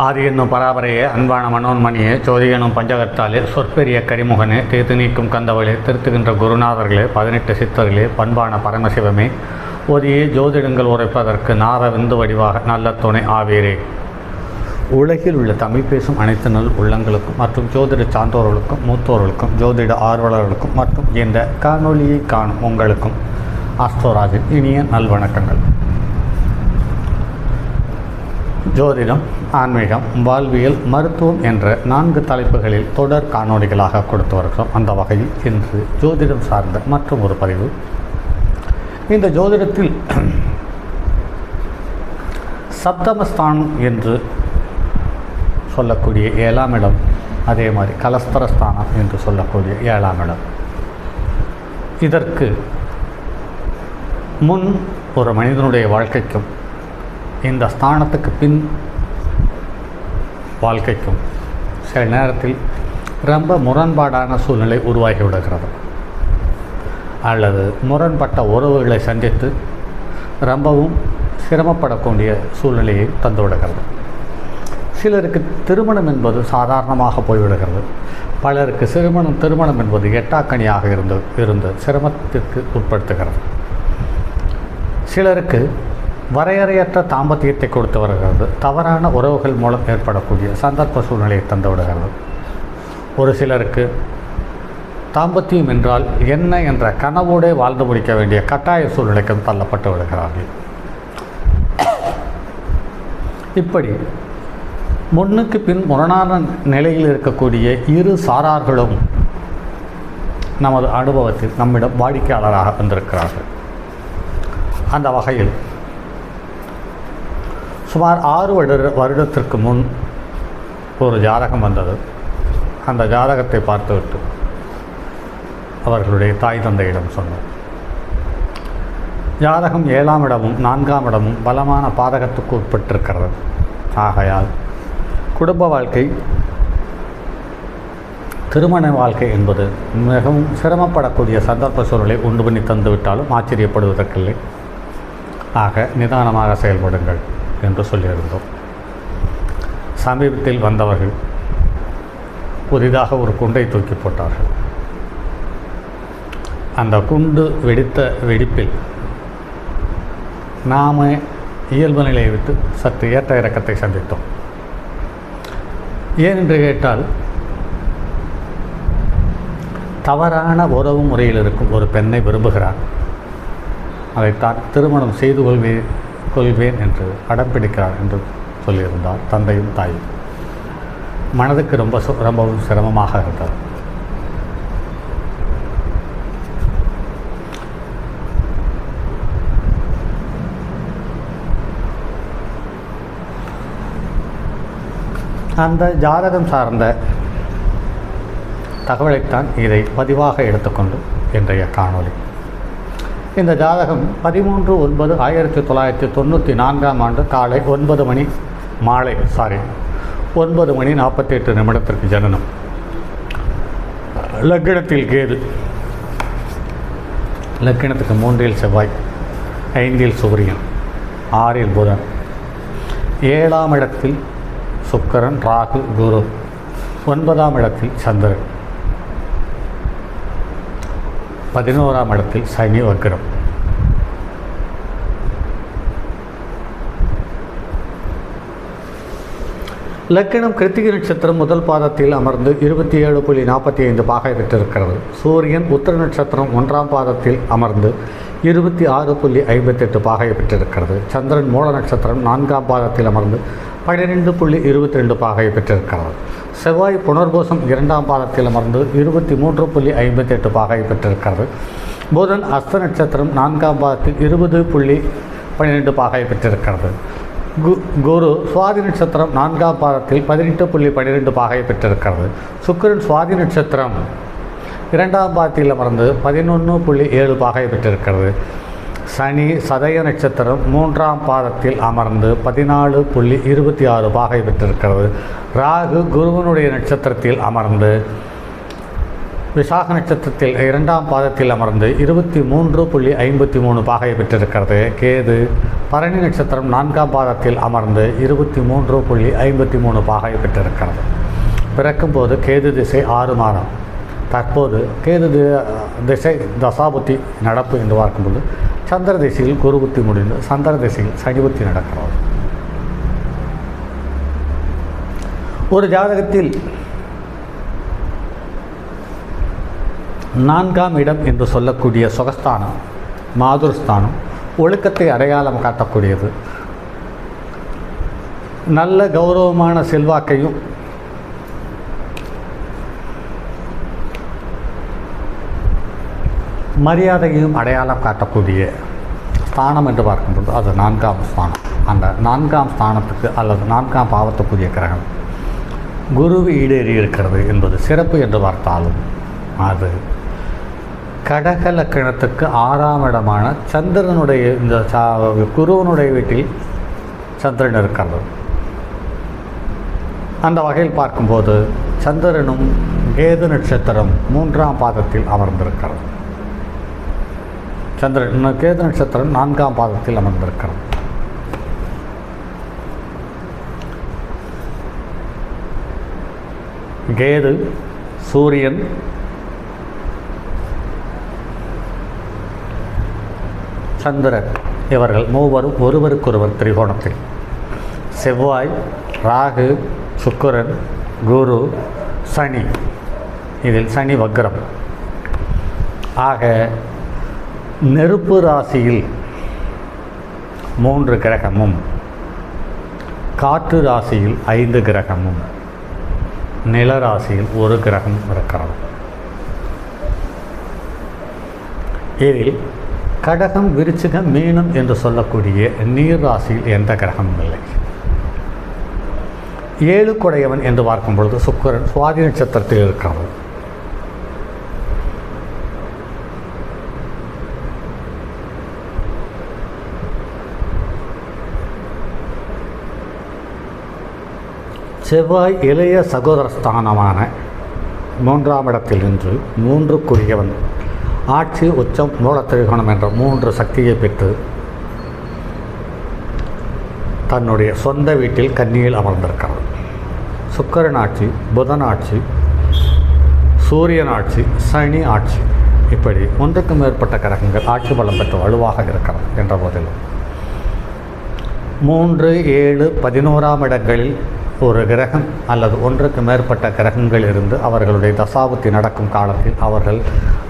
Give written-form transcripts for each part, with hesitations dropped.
ஆதி என்னும் பராபரையே அன்பான மனோன்மணியே ஜோதி எனும் பஞ்சகத்தாலே சொற்பெரிய கரிமுகனே தீர்த்து நீக்கும் கந்தவளே திருத்துகின்ற குருநாதர்களே 18 சித்தர்களே பண்பான பரமசிவமே ஒதியே ஜோதிடங்கள் உரைப்பதற்கு நார விந்து வடிவாக நல்ல துணை ஆவீரே. உலகில் உள்ள தமிழ் பேசும் அனைத்து நல் உள்ளங்களுக்கும் மற்றும் ஜோதிட சான்றோர்களுக்கும் மூத்தோர்களுக்கும் ஜோதிட ஆர்வலர்களுக்கும் மற்றும் இந்த காணொலியை காணும் உங்களுக்கும் ஆஸ்ட்ரோராஜின் இனிய நல்வணக்கங்கள். ஜோதிடம், ஆன்மீகம், வாழ்வியல், மருத்துவம் என்ற 4 தலைப்புகளில் தொடர் காணொலிகளாக கொடுத்து வருகிறோம். அந்த வகையில் இன்று ஜோதிடம் சார்ந்த மற்றும் ஒரு பதிவு. இந்த ஜோதிடத்தில் சப்தமஸ்தானம் என்று சொல்லக்கூடிய 7ஆம் இடம், அதே மாதிரி கலஸ்தரஸ்தானம் என்று சொல்லக்கூடிய 7ஆம் இடம், இதற்கு முன் ஒரு மனிதனுடைய வாழ்க்கைக்கும் இந்த ஸ்தானத்துக்கு பின் வாழ்க்கைக்கும் சில நேரத்தில் ரொம்ப முரண்பாடான சூழ்நிலை உருவாகிவிடுகிறது, அல்லது முரண்பட்ட உறவுகளை சந்தித்து ரொம்பவும் சிரமப்படக்கூடிய சூழ்நிலையை தந்துவிடுகிறது. சிலருக்கு திருமணம் என்பது சாதாரணமாக போய்விடுகிறது. பலருக்கு திருமணம் என்பது எட்டாக்கனியாக இருந்து சிரமத்திற்கு உட்படுத்துகிறது. சிலருக்கு வரையறையற்ற தாம்பத்தியத்தை கொடுத்து வருகிறது. தவறான உறவுகள் மூலம் ஏற்படக்கூடிய சந்தர்ப்ப சூழ்நிலையை தந்துவிடுகிறது. ஒரு சிலருக்கு தாம்பத்தியம் என்றால் என்ன என்ற கனவோடே வாழ்ந்து முடிக்க வேண்டிய கட்டாய சூழ்நிலைக்கும் தள்ளப்பட்டு விடுகிறார்கள். இப்படி முன்னுக்கு பின் முரணான நிலையில் இருக்கக்கூடிய இரு சாரார்களும் நமது அனுபவத்தில் நம்மிடம் வாடிக்கையாளராக வந்திருக்கிறார்கள். அந்த வகையில் சுமார் 6 வருடத்திற்கு முன் ஒரு ஜாதகம் வந்தது. அந்த ஜாதகத்தை பார்த்துவிட்டு அவர்களுடைய தாய் தந்தையிடம் சொன்னார். ஜாதகம் 7ஆம் இடமும் 4ஆம் இடமும் பலமான பாதகத்துக்கு உட்பட்டிருக்கிறது. ஆகையால் குடும்ப வாழ்க்கை, திருமண வாழ்க்கை என்பது மிகவும் சிரமப்படக்கூடிய சந்தர்ப்ப சூழலை உண்டு பண்ணி தந்துவிட்டாலும் ஆச்சரியப்படுவதற்கில்லை. ஆக நிதானமாக செயல்படுங்கள் என்று சொல்லியிருந்தோம். சமீபத்தில் வந்தவர்கள் புதிதாக ஒரு குண்டை தூக்கி போட்டார்கள். அந்த குண்டு வெடித்த வெடிப்பில் நாம் இயல்பு நிலையை விட்டு சற்று ஏற்ற இறக்கத்தை சந்தித்தோம். ஏன் என்று கேட்டால், தவறான உறவு முறையில் இருக்கும் ஒரு பெண்ணை விரும்புகிறார். அதைத்தான் திருமணம் செய்து கொள்வேன் என்று அடம்பிடிக்கிறார் என்று சொல்லியிருந்தார் தந்தையும் தாயும். மனதுக்கு ரொம்பவும் சிரமமாக இருந்தது. அந்த ஜாதகம் சார்ந்த தகவலைத்தான் இதை பதிவாக எடுத்துக்கொண்டு இன்றைய காணொளி. இந்த ஜாதகம் 13/9/1994ஆம் ஆண்டு காலை 9 மணி 48 ஜனனம். லக்னத்தில் கேது, லக்னத்துக்கு 3இல் செவ்வாய், 5இல் சூரியன், 6இல் புதன், 7ஆம் இடத்தில் சுக்கிரன், ராகு, குரு, 9ஆம் இடத்தில் சந்திரன், 11ஆம் இடத்தில் சனி வக்ரம். லக்னம் கிருத்திகை நட்சத்திரம் முதல் பாதத்தில் அமர்ந்து 27.45 பாகை பெற்றிருக்கிறது. சூரியன் உத்திர நட்சத்திரம் 1ஆம் பாதத்தில் அமர்ந்து 26.58 பாகை பெற்றிருக்கிறது. சந்திரன் மூல நட்சத்திரம் 4ஆம் பாதத்தில் அமர்ந்து 12.22 பாகை பெற்றிருக்கிறது. செவ்வாய் புனர்பூசம் 2ஆம் பாதத்தில் அமர்ந்து 23.58 பாகை பெற்றிருக்கிறது. புதன் அஸ்த நட்சத்திரம் 4ஆம் பாதத்தில் 20.12 பாகை பெற்றிருக்கிறது. குரு சுவாதி நட்சத்திரம் 4ஆம் பாதத்தில் 18.12 பாகை பெற்றிருக்கிறது. சுக்கிரன் சுவாதி நட்சத்திரம் 2ஆம் பாதத்தில் அமர்ந்து 11.7 பாகை பெற்றிருக்கிறது. சனி சதய நட்சத்திரம் 3ஆம் பாதத்தில் அமர்ந்து 14.26 பாகை பெற்றிருக்கிறது. ராகு குருவனுடைய நட்சத்திரத்தில் அமர்ந்து விசாக நட்சத்திரத்தில் 2ஆம் பாதத்தில் அமர்ந்து 23.53 பாகை பெற்றிருக்கிறது. கேது பரணி நட்சத்திரம் 4ஆம் பாதத்தில் அமர்ந்து 23.53 பாகை பெற்றிருக்கிறது. பிறக்கும்போது கேது திசை 6 மாதம். தற்போது கேது திசை தசாபுத்தி நடப்பு என்று பார்க்கும்போது சந்திர திசையில் குரு புத்தி முடிந்து சந்திர திசையில் சனி புத்தி நடக்கிறது. ஒரு ஜாதகத்தில் 4ஆம் இடம் என்று சொல்லக்கூடிய சுகஸ்தானம், மாதுர்ஸ்தானம் ஒழுக்கத்தை அடையாளம் காட்டக்கூடியது. நல்ல கௌரவமான செல்வாக்கையும் மரியாதையையும் அடையாளம் காட்டக்கூடிய ஸ்தானம் என்று பார்க்கும்போது அது 4ஆம் ஸ்தானம். அந்த 4ஆம் ஸ்தானத்துக்கு அல்லது 4ஆம் பாவத்துக்குரிய கிரகம் குரு ஈடேறி இருக்கிறது என்பது சிறப்பு என்று பார்த்தாலும் அது கடக லக்கணத்துக்கு 6ஆம் இடமான சந்திரனுடைய இந்த குருவனுடைய வீட்டில் சந்திரன் இருக்கிறது. அந்த வகையில் பார்க்கும்போது சந்திரனும் கேது நட்சத்திரம் 3ஆம் பாதத்தில் அமர்ந்திருக்கிறது. சந்திரன் கேது நட்சத்திரம் 4ஆம் பாதத்தில் அமர்ந்திருக்கிறது. கேது, சூரியன், சந்திரன் இவர்கள் மூவரும் ஒருவருக்கொருவர் திரிகோணத்தில். செவ்வாய், ராகு, சுக்கிரன், குரு, சனி, இதில் சனி வக்ரம். ஆக நெருப்பு ராசியில் 3 கிரகமும் காற்று ராசியில் 5 கிரகமும் நில ராசியில் 1 கிரகம் இருக்கிறது. இதில் கடகம், விருச்சிகம், மீனம் என்று சொல்லக்கூடிய நீர் ராசியில் எந்த கிரகமும் இல்லை. 7 குடையவன் என்று பார்க்கும் பொழுது சுக்கிரன் சுவாதி நட்சத்திரத்தில் இருக்கிறது. செவ்வாய் இளைய சகோதரஸ்தானமான 3ஆம் இடத்தில் நின்று 3 ஆட்சி, உச்சம், மூலத்திரிகோணம் என்ற 3 சக்தியை பெற்று தன்னுடைய சொந்த வீட்டில் கன்னியில் அமர்ந்திருக்கிறது. சுக்கிரன் ஆட்சி, புதன் ஆட்சி, சூரியன் ஆட்சி, சனி ஆட்சி, இப்படி 1க்கு மேற்பட்ட கிரகங்கள் ஆட்சி பலம் பெற்று வலுவாக இருக்கிறது. என்ற போதிலும் 3, 7, 11ஆம் இடங்களில் ஒரு கிரகம் அல்லது 1க்கு மேற்பட்ட கிரகங்கள் இருந்து அவர்களுடைய தசாபுத்தி நடக்கும் காலத்தில் அவர்கள்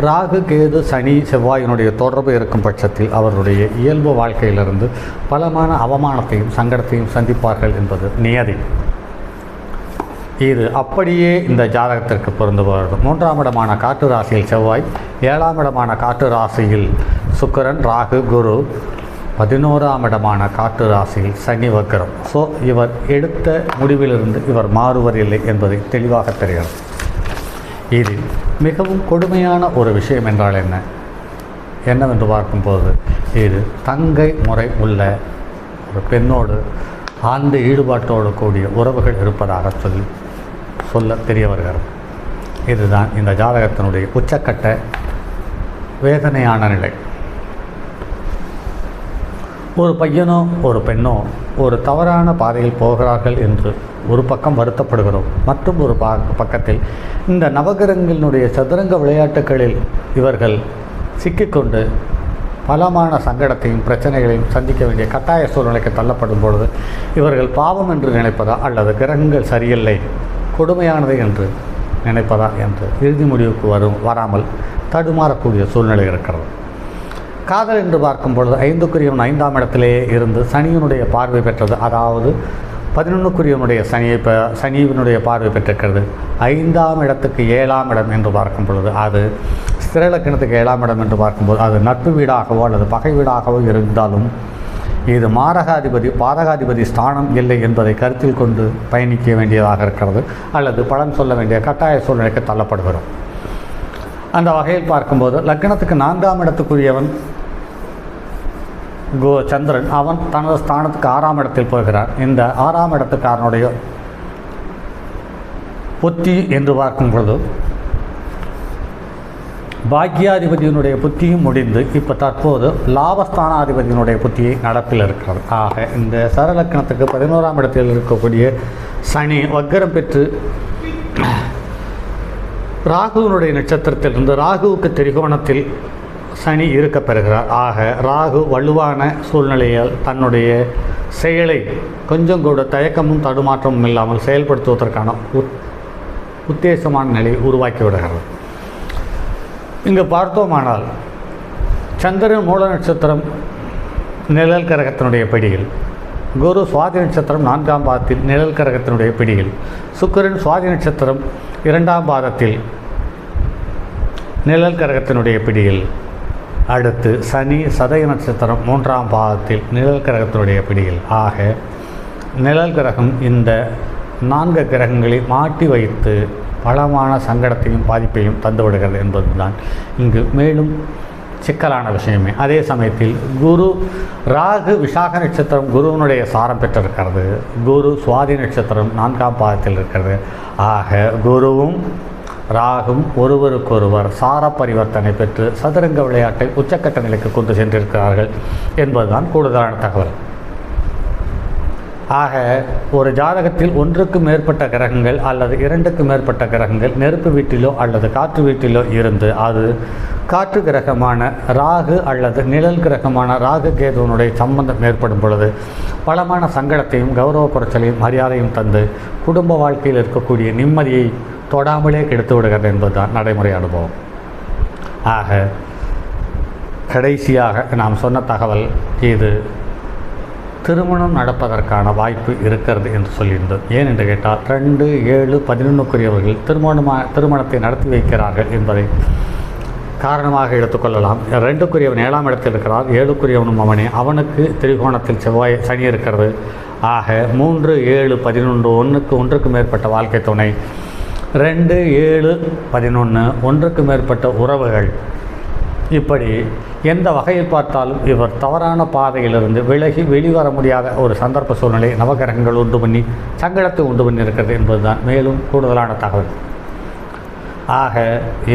ராகு, கேது, சனி, செவ்வாயினுடைய தொடர்பு இருக்கும் பட்சத்தில் அவர்களுடைய இயல்பு வாழ்க்கையிலிருந்து பலமான அவமானத்தையும் சங்கடத்தையும் சந்திப்பார்கள் என்பது நியதி. இது அப்படியே இந்த ஜாதகத்திற்கு பொருந்துவது. 3ஆம் இடமான காற்று ராசியில் செவ்வாய், 7ஆம் இடமான காற்று ராசியில் சுக்கிரன், ராகு, குரு, 11ஆம் இடமான காற்று ராசியில் சனி வக்ரம். ஸோ இவர் எடுத்த முடிவிலிருந்து இவர் மாறுவதில்லை என்பதை தெளிவாக தெரிகிறது. இது மிகவும் கொடுமையான ஒரு விஷயம் என்றால் என்னவென்று பார்க்கும்போது இது தங்கை முறை உள்ள ஒரு பெண்ணோடு ஆழ்ந்த ஈடுபாட்டோடு கூடிய உறவுகள் இருப்பதாக சொல்ல தெரிய வருகிறது. இதுதான் இந்த ஜாதகத்தினுடைய உச்சக்கட்ட வேதனையான நிலை. ஒரு பையனோ ஒரு பெண்ணோ ஒரு தவறான பாதையில் போகிறார்கள் என்று ஒரு பக்கம் வருத்தப்படுகிறோம். மற்றும் ஒரு பக்கத்தில் இந்த நவகிரகங்களினுடைய சதுரங்க விளையாட்டுகளில் இவர்கள் சிக்கிக்கொண்டு பலமான சங்கடத்தையும் பிரச்சனைகளையும் சந்திக்க வேண்டிய கட்டாய சூழ்நிலைக்கு தள்ளப்படும் பொழுது இவர்கள் பாவம் என்று நினைப்பதா அல்லது கிரகங்கள் சரியில்லை, கொடுமையானது என்று நினைப்பதா என்று இறுதி முடிவுக்கு வராமல் தடுமாறக்கூடிய சூழ்நிலை இருக்கிறது. காதல் என்று பார்க்கும் பொழுது 5க்குரியவன் 5ஆம் இடத்திலேயே இருந்து சனியினுடைய பார்வை பெற்றது. அதாவது 11க்குரியவனுடைய சனியினுடைய பார்வை பெற்றிருக்கிறது. 5ஆம் இடத்துக்கு 7ஆம் இடம் என்று பார்க்கும் பொழுது அது ஸ்திரலக்கணத்துக்கு 7ஆம் இடம் என்று பார்க்கும்போது அது நட்பு வீடாகவோ அல்லது பகை வீடாகவோ இருந்தாலும் இது மாரகாதிபதி பாதகாதிபதி ஸ்தானம் இல்லை என்பதை கருத்தில் கொண்டு பயணிக்க வேண்டியதாக இருக்கிறது. அல்லது பலன் சொல்ல வேண்டிய கட்டாய சூழ்நிலைக்கு தள்ளப்படுகிறோம். அந்த வகையில் பார்க்கும்போது லக்னத்துக்கு 4ஆம் இடத்துக்குரியவன் சந்திரன், அவன் தனது ஸ்தானத்துக்கு 6ஆம் இடத்தில் போகிறார். இந்த 6ஆம் இடத்துக்காரனுடைய புத்தி என்று பார்க்கும் பொழுது பாக்யாதிபதியினுடைய புத்தியும் முடிந்து இப்போ தற்போது லாபஸ்தானாதிபதியினுடைய புத்தியை நடப்பில் இருக்கிறது. ஆக இந்த சரலக்கணத்துக்கு 11ஆம் இடத்தில் இருக்கக்கூடிய சனி வக்கரம் பெற்று ராகுவினுடைய நட்சத்திரத்திலிருந்து ராகுவுக்கு திரிகோணத்தில் சனி இருக்க பெறுகிறார். ஆக ராகு வலுவான சூழ்நிலையால் தன்னுடைய செயலை கொஞ்சம் கூட தயக்கமும் தடுமாற்றமும் இல்லாமல் செயல்படுத்துவதற்கான உத்தேசமான நிலையை உருவாக்கி விடுகிறது. இங்கு பார்த்தோமானால் சந்திரன் மூல நட்சத்திரம் நிழல் கிரகத்தினுடைய பிடியில், குரு சுவாதி நட்சத்திரம் 4ஆம் பாதத்தில் நிழல் கிரகத்தினுடைய பிடியில், சுக்கிரன் சுவாதி நட்சத்திரம் 2ஆம் பாதத்தில் நிழல் கிரகத்தினுடைய பிடியில், அடுத்து சனி சதய நட்சத்திரம் 3ஆம் பாதத்தில் நிழல் கிரகத்தினுடைய பிடியில். ஆக நிழல் கிரகம் இந்த 4 கிரகங்களை மாட்டி வைத்து பலமான சங்கடத்தையும் பாதிப்பையும் தந்துவிடுகிறது என்பதுதான் இங்கு மேலும் சிக்கலான விஷயமே. அதே சமயத்தில் குரு ராகு விசாக நட்சத்திரம் குருவனுடைய சாரம் பெற்றிருக்கிறது. குரு சுவாதி நட்சத்திரம் 4ஆம் பாதத்தில் இருக்கிறது. ஆக குருவும் ராகும் ஒருவருக்கொருவர் சார பரிவர்த்தனை பெற்று சதுரங்க விளையாட்டை உச்சக்கட்ட நிலைக்கு கொண்டு சென்றிருக்கிறார்கள் என்பதுதான் கூடுதலான தகவல். ஆக ஒரு ஜாதகத்தில் 1க்கு மேற்பட்ட கிரகங்கள் அல்லது 2க்கு மேற்பட்ட கிரகங்கள் நெருப்பு வீட்டிலோ அல்லது காற்று வீட்டிலோ இருந்து அது காற்று கிரகமான ராகு அல்லது நிழல் கிரகமான ராகு கேதுவனுடைய சம்பந்தம் ஏற்படும் பொழுது பலமான சங்கடத்தையும் கௌரவ குறைச்சலையும் மரியாதையும் தந்து குடும்ப வாழ்க்கையில் இருக்கக்கூடிய நிம்மதியை தொடாமலே கெடுத்து விடுகிறது என்பதுதான் நடைமுறை அனுபவம். ஆக கடைசியாக நாம் சொன்ன தகவல் இது திருமணம் நடப்பதற்கான வாய்ப்பு இருக்கிறது என்று சொல்லியிருந்தது. ஏன் என்று கேட்டால் 2, 7, 11க்குரியவர்கள் திருமணத்தை நடத்தி வைக்கிறார்கள் என்பதை காரணமாக எடுத்துக்கொள்ளலாம். 2க்குரியவன் 7ஆம் இடத்தில் இருக்கிறார், 7க்குரியவனும் அவனே, அவனுக்கு திரிகோணத்தில் செவ்வாய் சனி இருக்கிறது. ஆக 3, 7, 11 1க்கு மேற்பட்ட வாழ்க்கை துணை, 2, 7, 11 1க்கு மேற்பட்ட உறவுகள், இப்படி எந்த வகையில் பார்த்தாலும் இவர் தவறான பாதையிலிருந்து விலகி வெளிவர முடியாத ஒரு சந்தர்ப்ப சூழ்நிலை நவகிரகங்கள் உண்டு பண்ணி சங்கடத்தை உண்டு பண்ணி இருக்கிறது என்பதுதான் மேலும் கூடுதலான தகவல். ஆக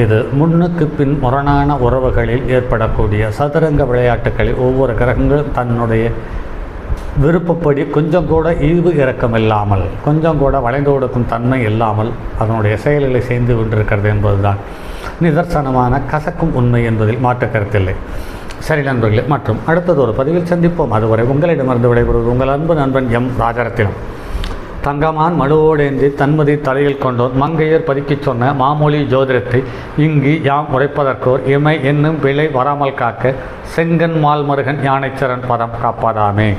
இது முன்னுக்கு பின் முரணான உறவுகளில் ஏற்படக்கூடிய சதுரங்க விளையாட்டுகளில் ஒவ்வொரு கிரகங்களும் தன்னுடைய விருப்பப்படி கொஞ்சம் கூட ஈவு இறக்கம் இல்லாமல், கொஞ்சம் கூட வளைந்து கொடுக்கும் தன்மை இல்லாமல் அதனுடைய செயல்களை செய்து கொண்டிருக்கிறது என்பதுதான் நிதர்சனமான கசக்கும் உண்மை என்பதில் மாற்று கருத்தில்லை. சரி நண்பர்களே, மற்றும் அடுத்தது ஒரு பதிவில் சந்திப்போம். அதுவரை உங்களிடமிருந்து விடைபெறுவது உங்கள் அன்பு நண்பன் எம் ராஜரத்தினம். தங்கமான் மடுவோடேந்தி தன்மதி தலையில் கொண்டோர் மங்கையர் பதுக்கிச் சொன்ன மாமொழி ஜோதிடத்தை இங்கு யாம் உரைப்பதற்கோர் இமை என்னும் பிழை வராமல் காக்க செங்கன் மால்மருகன் யானைச்சரன் பதம் காப்பாதாமே.